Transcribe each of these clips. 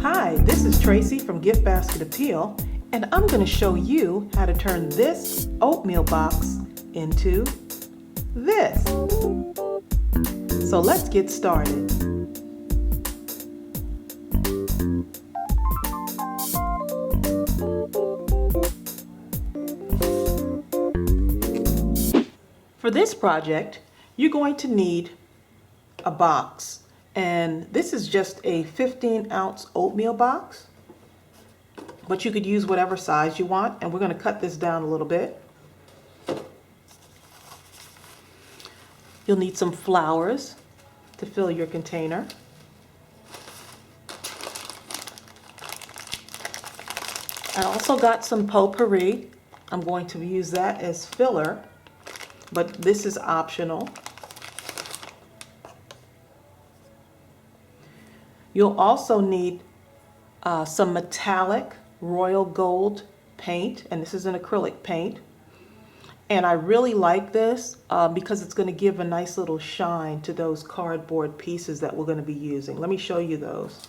Hi, this is Tracy from Giftbasketappeal, and I'm going to show you how to turn this oatmeal box into this. So let's get started. For this project, you're going to need a box, and this is just a 15-ounce oatmeal box, but you could use whatever size you want, and we're going to cut this down a little bit. You'll need some flowers to fill your container. I also got some Potpourri. I'm going to use that as filler, but this is optional. You'll also need some metallic royal gold paint, and this is an acrylic paint. And I really like this because it's going to give a nice little shine to those cardboard pieces that we're going to be using. Let me show you those.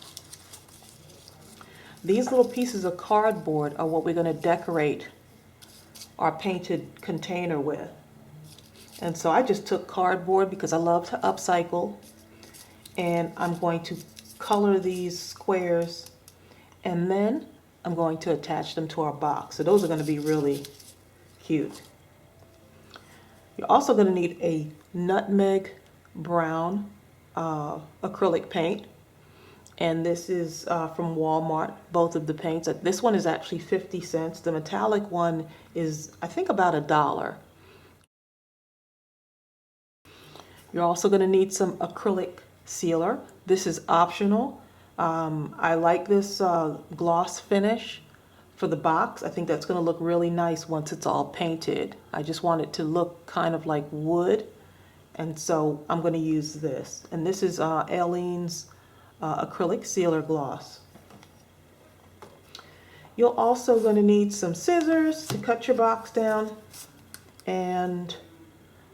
These little pieces of cardboard are what we're going to decorate our painted container with. And so I just took cardboard because I love to upcycle, and I'm going to color these squares, and then I'm going to attach them to our box. So those are going to be really cute. You're also going to need a nutmeg brown acrylic paint, and this is from Walmart, both of the paints. This one is actually 50 cents. The metallic one is, I think, about $1. You're also going to need some acrylic sealer. This is optional. I like this gloss finish for the box. I think that's going to look really nice once it's all painted. I just want it to look kind of like wood, and so I'm going to use this. And this is Aleene's acrylic sealer gloss. You're also going to need some scissors to cut your box down, and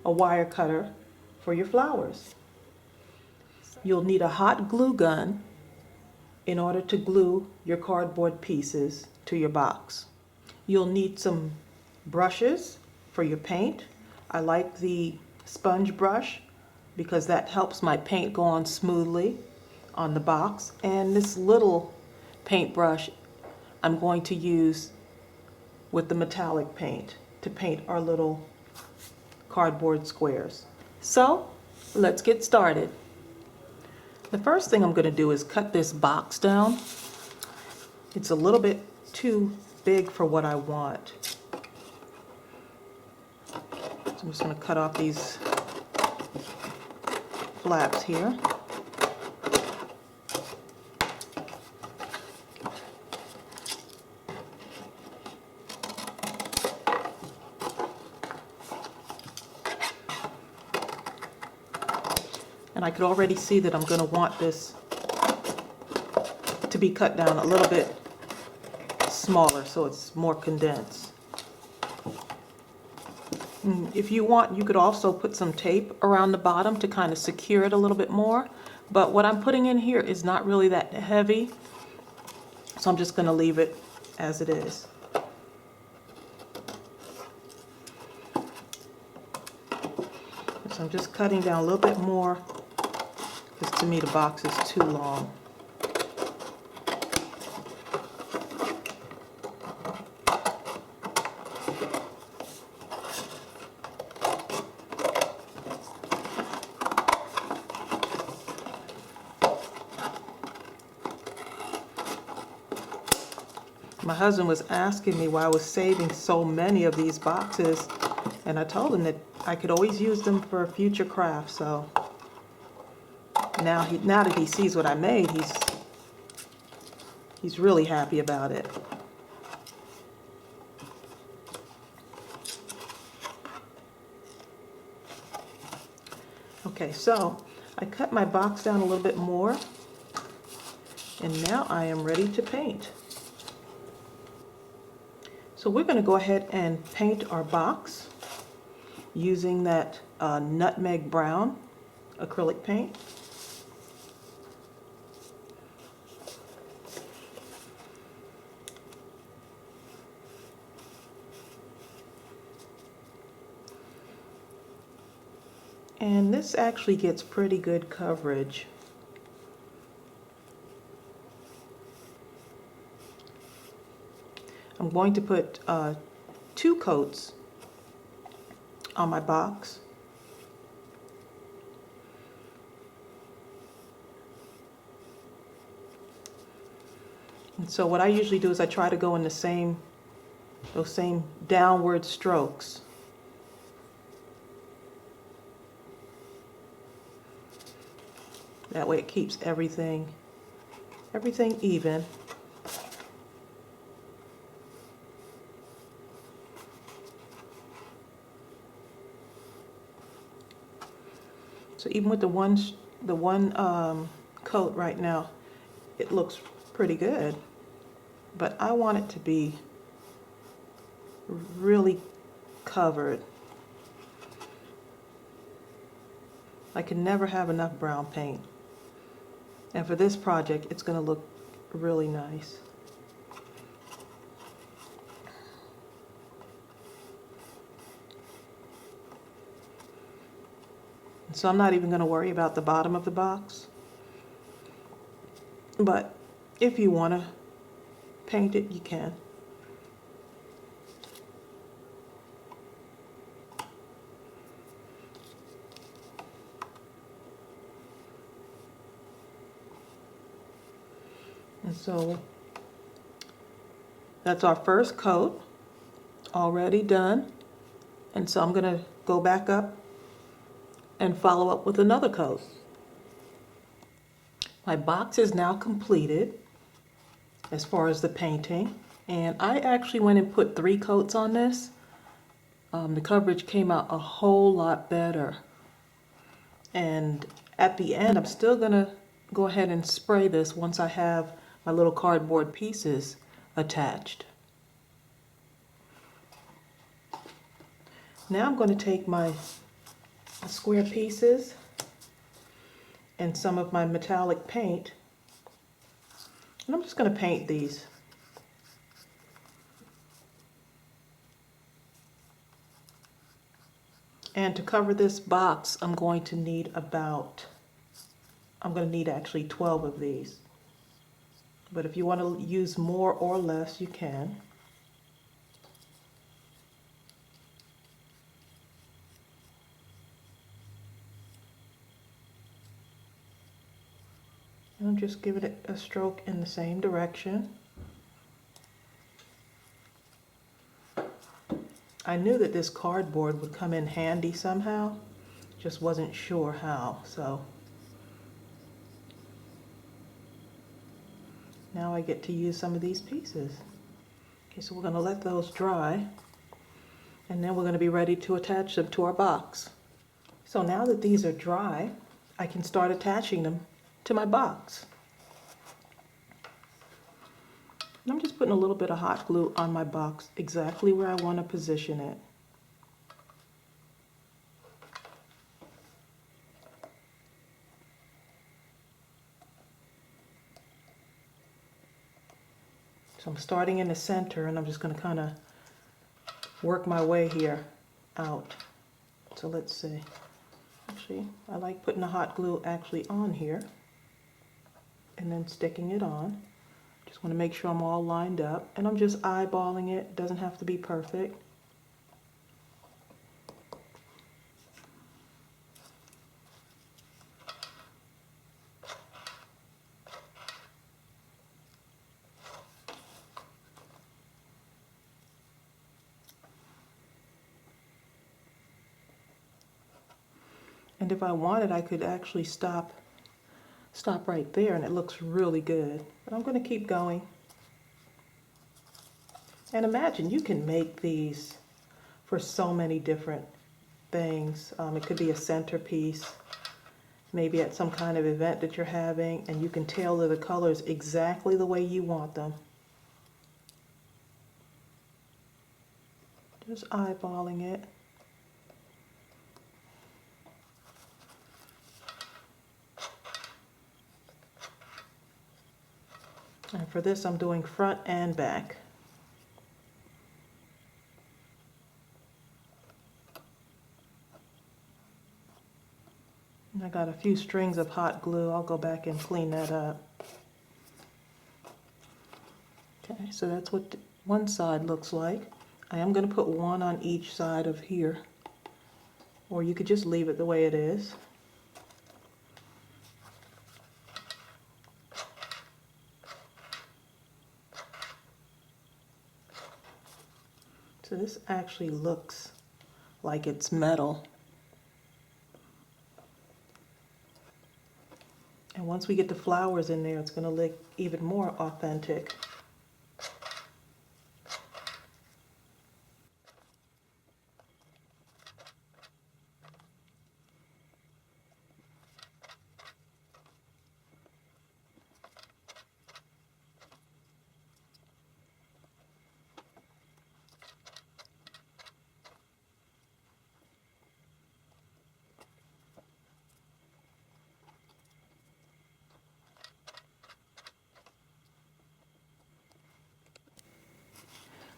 a wire cutter for your flowers. You'll need a hot glue gun in order to glue your cardboard pieces to your box. You'll need some brushes for your paint. I like the sponge brush because that helps my paint go on smoothly on the box. And this little paintbrush I'm going to use with the metallic paint to paint our little cardboard squares. So let's get started. The first thing I'm going to do is cut this box down. It's a little bit too big for what I want. So I'm just going to cut off these flaps here. And I could already see that I'm going to want this to be cut down a little bit smaller so it's more condensed. If you want, you could also put some tape around the bottom to kind of secure it a little bit more. But what I'm putting in here is not really that heavy, so I'm just going to leave it as it is. So I'm just cutting down a little bit more, because to me the box is too long. My husband was asking me why I was saving so many of these boxes, and I told him that I could always use them for future crafts. So now that he sees what I made, he's really happy about it. Okay, so I cut my box down a little bit more, and now I am ready to paint. So we're going to go ahead and paint our box using that nutmeg brown acrylic paint. And this actually gets pretty good coverage. I'm going to put 2 coats on my box. And so what I usually do is I try to go in those same downward strokes. That way it keeps everything even. So even with the one coat right now, it looks pretty good. But I want it to be really covered. I can never have enough brown paint. And for this project, it's going to look really nice. So I'm not even going to worry about the bottom of the box. But if you want to paint it, you can. And so that's our first coat already done. And so I'm going to go back up and follow up with another coat. My box is now completed as far as the painting. And I actually went and put 3 coats on this. The coverage came out a whole lot better. And at the end, I'm still going to go ahead and spray this once I have my little cardboard pieces attached. Now I'm going to take my square pieces and some of my metallic paint, and I'm just going to paint these. And to cover this box, I'm going to need actually 12 of these. But if you want to use more or less, you can. And I'm just giving it a stroke in the same direction. I knew that this cardboard would come in handy somehow, just wasn't sure how, so now I get to use some of these pieces. Okay, so we're going to let those dry, and then we're going to be ready to attach them to our box. So now that these are dry, I can start attaching them to my box. And I'm just putting a little bit of hot glue on my box exactly where I want to position it. So I'm starting in the center, and I'm just going to kind of work my way here out. So let's see. Actually, I like putting the hot glue actually on here and then sticking it on. Just want to make sure I'm all lined up, and I'm just eyeballing it. It doesn't have to be perfect. And if I wanted, I could actually stop right there, and it looks really good. But I'm going to keep going. And imagine, you can make these for so many different things. It could be a centerpiece, maybe at some kind of event that you're having, and you can tailor the colors exactly the way you want them. Just eyeballing it. And for this, I'm doing front and back. I got a few strings of hot glue. I'll go back and clean that up. Okay, so that's what one side looks like. I am going to put one on each side of here, or you could just leave it the way it is. So this actually looks like it's metal. And once we get the flowers in there, it's going to look even more authentic.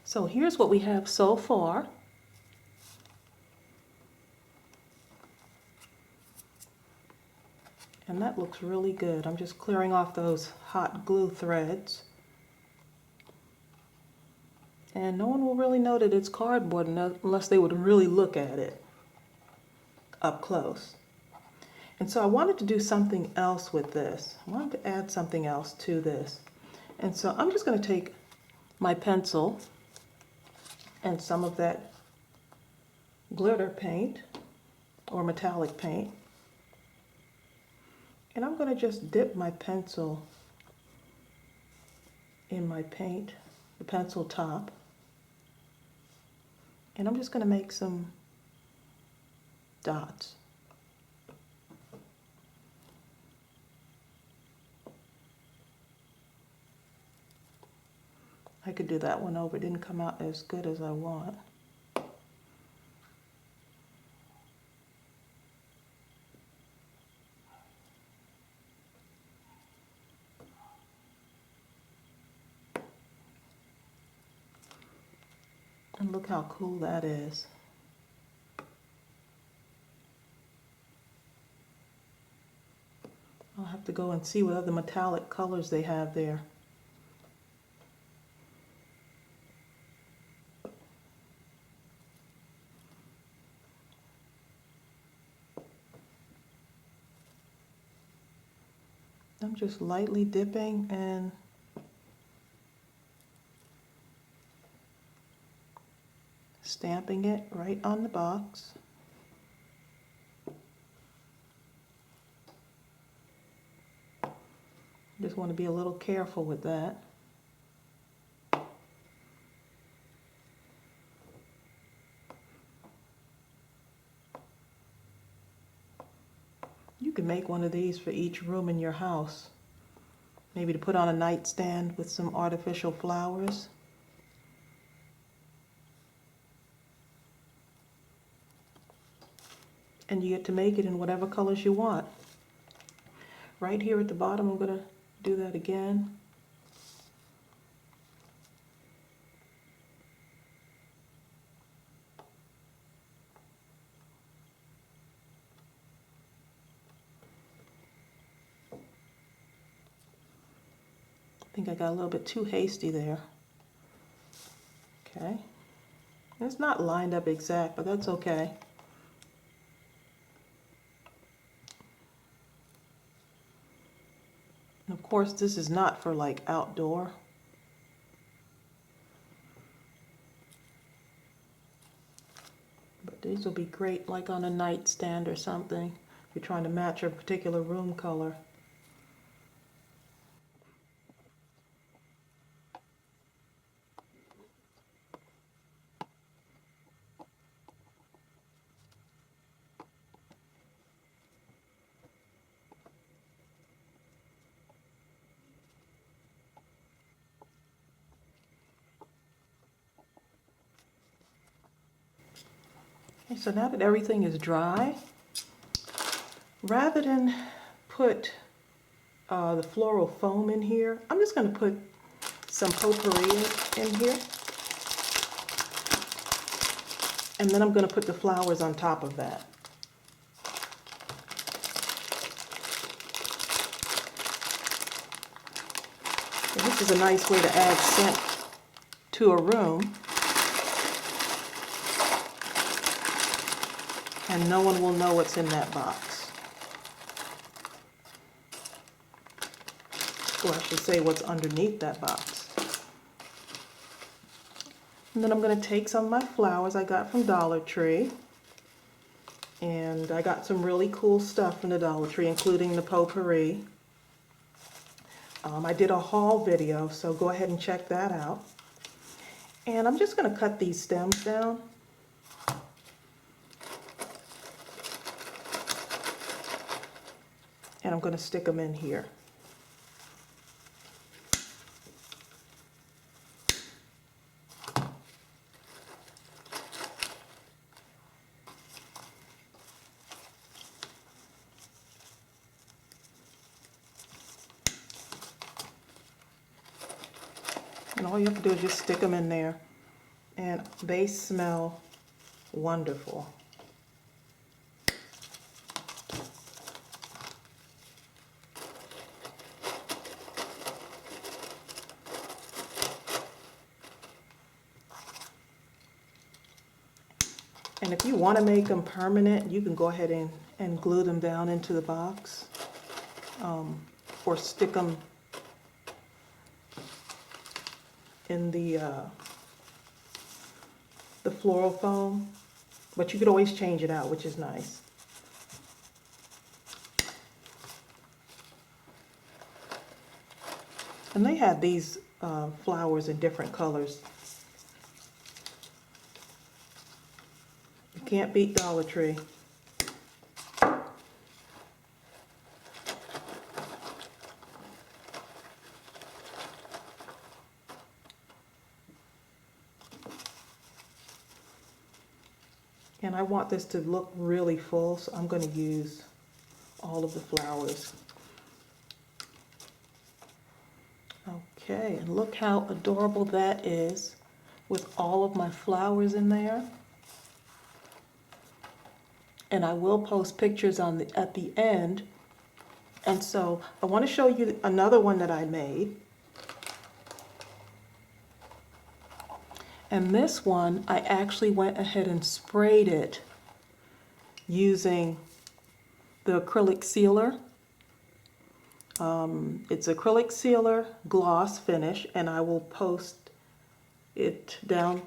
So here's what we have so far. And that looks really good. I'm just clearing off those hot glue threads. And no one will really know that it's cardboard unless they would really look at it up close. And so I wanted to do something else with this. I wanted to add something else to this. And so I'm just going to take my pencil and some of that glitter paint or metallic paint. And I'm going to just dip my pencil in my paint, the pencil top. And I'm just going to make some dots. I could do that one over. It didn't come out as good as I want. And look how cool that is. I'll have to go and see what other metallic colors they have there. I'm just lightly dipping and stamping it right on the box. Just want to be a little careful with that. You can make one of these for each room in your house. Maybe to put on a nightstand with some artificial flowers. And you get to make it in whatever colors you want. Right here at the bottom, I'm going to do that again. I think I got a little bit too hasty there. Okay. It's not lined up exact, but that's okay. And of course, this is not for like outdoor. But these will be great like on a nightstand or something if you're trying to match a particular room color. Okay, so now that everything is dry, rather than put the floral foam in here, I'm just going to put some potpourri in here. And then I'm going to put the flowers on top of that. And this is a nice way to add scent to a room. And no one will know what's in that box. Or I should say what's underneath that box. And then I'm going to take some of my flowers I got from Dollar Tree. And I got some really cool stuff from the Dollar Tree, including the Potpourri. I did a haul video, so go ahead and check that out. And I'm just going to cut these stems down. And I'm going to stick them in here. And all you have to do is just stick them in there. And they smell wonderful. And if you want to make them permanent, you can go ahead and glue them down into the box, or stick them in the floral foam, but you could always change it out, which is nice. And they had these flowers in different colors. You can't beat Dollar Tree. And I want this to look really full, so I'm going to use all of the flowers. Okay, and look how adorable that is with all of my flowers in there. And I will post pictures at the end. And so I want to show you another one that I made. And this one, I actually went ahead and sprayed it using the acrylic sealer. It's acrylic sealer gloss finish, and I will post it down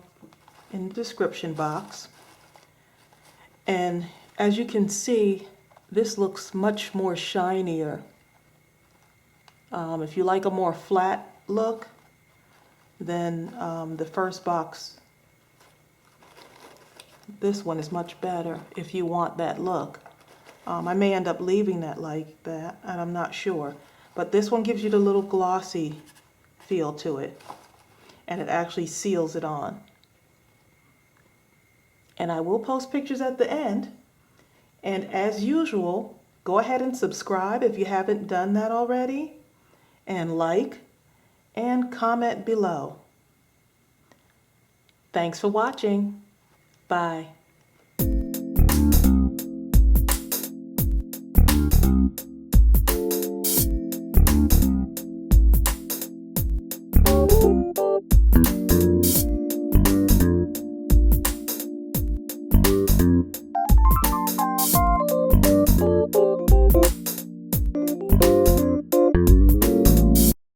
in the description box. And as you can see, this looks much more shinier. If you like a more flat look, then the first box, this one is much better if you want that look. I may end up leaving that like that, and I'm not sure. But this one gives you the little glossy feel to it, and it actually seals it on. And I will post pictures at the end. And as usual, go ahead and subscribe if you haven't done that already, and like and comment below. Thanks for watching. Bye.